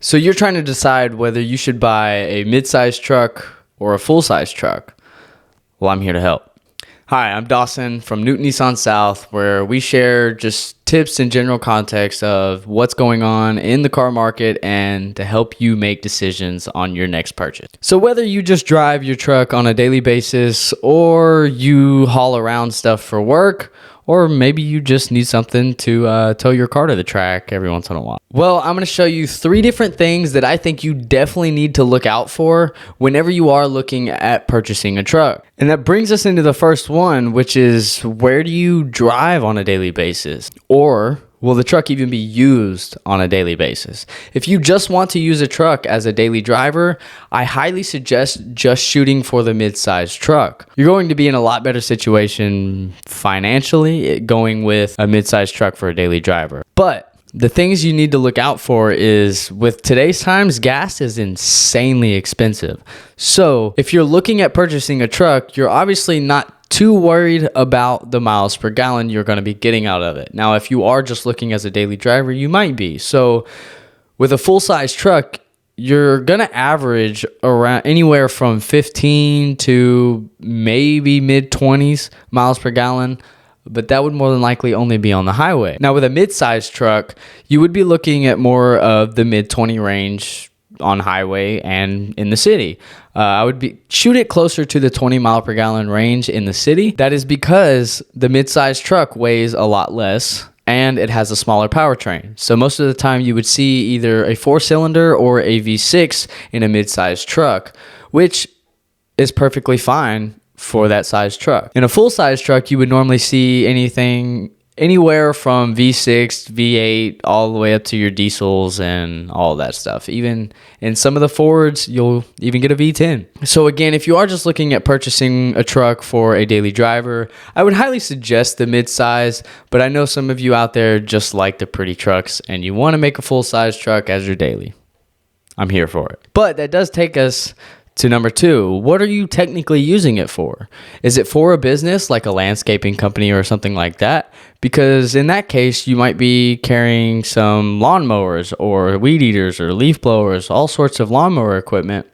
So you're trying to decide whether you should buy a mid-size truck or a full-size truck. Well, I'm here to help. Hi, I'm Dawson from Nissan South, where we share just tips and general context of what's going on in the car market and to help you make decisions on your next purchase. So whether you just drive your truck on a daily basis or you haul around stuff for work, or maybe you just need something to tow your car to the track every once in a while. Well, I'm going to show you 3 different things that I think you definitely need to look out for whenever you are looking at purchasing a truck. And that brings us into the first one, which is, where do you drive on a daily basis? Or will the truck even be used on a daily basis? If you just want to use a truck as a daily driver, I highly suggest just shooting for the mid-sized truck. You're going to be in a lot better situation financially going with a mid-sized truck for a daily driver. But the things you need to look out for is, with today's times, gas is insanely expensive. So if you're looking at purchasing a truck, you're obviously not too worried about the miles per gallon you're going to be getting out of it. Now, if you are just looking as a daily driver, you might be. So with a full-size truck, you're going to average around anywhere from 15 to maybe mid-20s miles per gallon, but that would more than likely only be on the highway. Now, with a mid-sized truck, you would be looking at more of the mid-20 range on highway and in the city. I would shoot it closer to the 20 mile per gallon range in the city. That is because the mid-sized truck weighs a lot less and it has a smaller powertrain. So most of the time you would see either a 4-cylinder or a V6 in a mid-sized truck, which is perfectly fine for that size truck. In a full-size truck, you would normally see anywhere from V6, V8, all the way up to your diesels and all that stuff. Even in some of the Fords, you'll even get a V10. So again, if you are just looking at purchasing a truck for a daily driver, I would highly suggest the mid-size, but I know some of you out there just like the pretty trucks and you want to make a full-size truck as your daily. I'm here for it. But that does take us to number 2, what are you technically using it for? Is it for a business like a landscaping company or something like that? Because in that case, you might be carrying some lawnmowers or weed eaters or leaf blowers, all sorts of lawnmower equipment.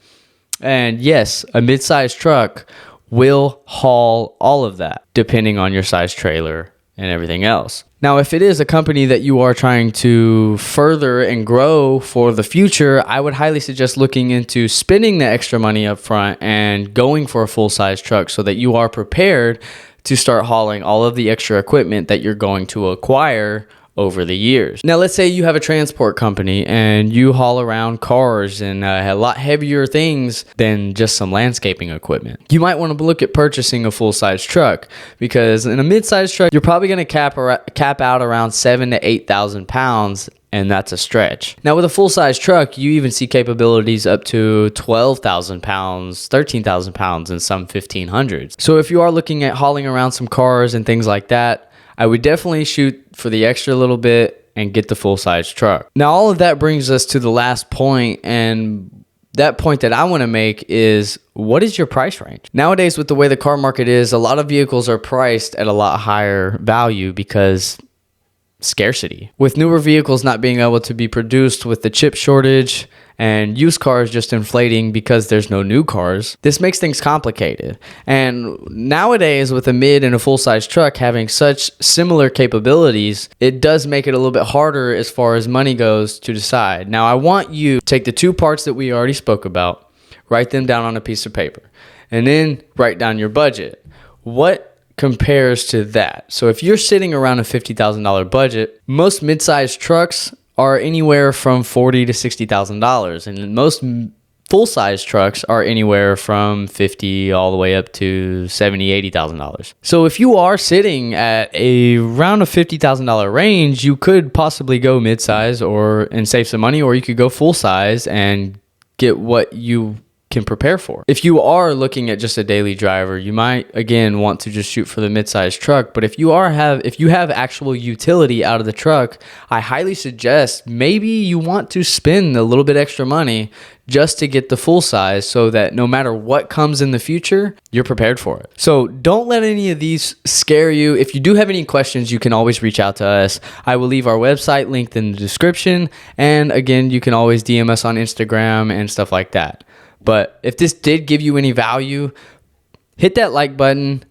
And yes, a mid-sized truck will haul all of that, depending on your size trailer and everything else. Now, if it is a company that you are trying to further and grow for the future, I would highly suggest looking into spending the extra money up front and going for a full-size truck so that you are prepared to start hauling all of the extra equipment that you're going to acquire over the years. Now, let's say you have a transport company and you haul around cars and a lot heavier things than just some landscaping equipment. You might want to look at purchasing a full-size truck, because in a mid-sized truck, you're probably going to cap out around 7,000 to 8,000 pounds, and that's a stretch. Now, with a full-size truck, you even see capabilities up to 12,000 pounds, 13,000 pounds, and some 1,500s. So if you are looking at hauling around some cars and things like that, I would definitely shoot for the extra little bit and get the full-size truck. Now, all of that brings us to the last point, and that point that I want to make is, what is your price range? Nowadays, with the way the car market is, a lot of vehicles are priced at a lot higher value because scarcity. With newer vehicles not being able to be produced with the chip shortage and used cars just inflating because there's no new cars, this makes things complicated. And nowadays, with a mid and a full-size truck having such similar capabilities, it does make it a little bit harder as far as money goes to decide. Now, I want you to take the 2 parts that we already spoke about, write them down on a piece of paper, and then write down your budget. What compares to that? So if you're sitting around a $50,000 budget, most mid-sized trucks are anywhere from $40,000 to $60,000, and most full-size trucks are anywhere from $50,000 all the way up to $70,000, $80,000. So if you are sitting at around a $50,000 range, you could possibly go mid-size and save some money, or you could go full-size and get what you can prepare for. If you are looking at just a daily driver, you might again want to just shoot for the midsize truck. But if you have actual utility out of the truck, I highly suggest maybe you want to spend a little bit extra money just to get the full size, so that no matter what comes in the future, you're prepared for it. So don't let any of these scare you. If you do have any questions, you can always reach out to us. I will leave our website linked in the description. And again, you can always DM us on Instagram and stuff like that. But if this did give you any value, hit that like button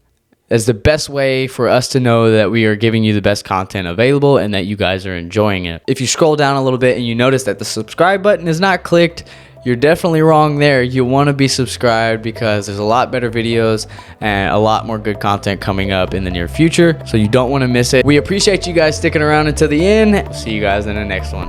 as the best way for us to know that we are giving you the best content available and that you guys are enjoying it. If you scroll down a little bit and you notice that the subscribe button is not clicked, you're definitely wrong there. You want to be subscribed because there's a lot better videos and a lot more good content coming up in the near future. So you don't want to miss it. We appreciate you guys sticking around until the end. See you guys in the next one.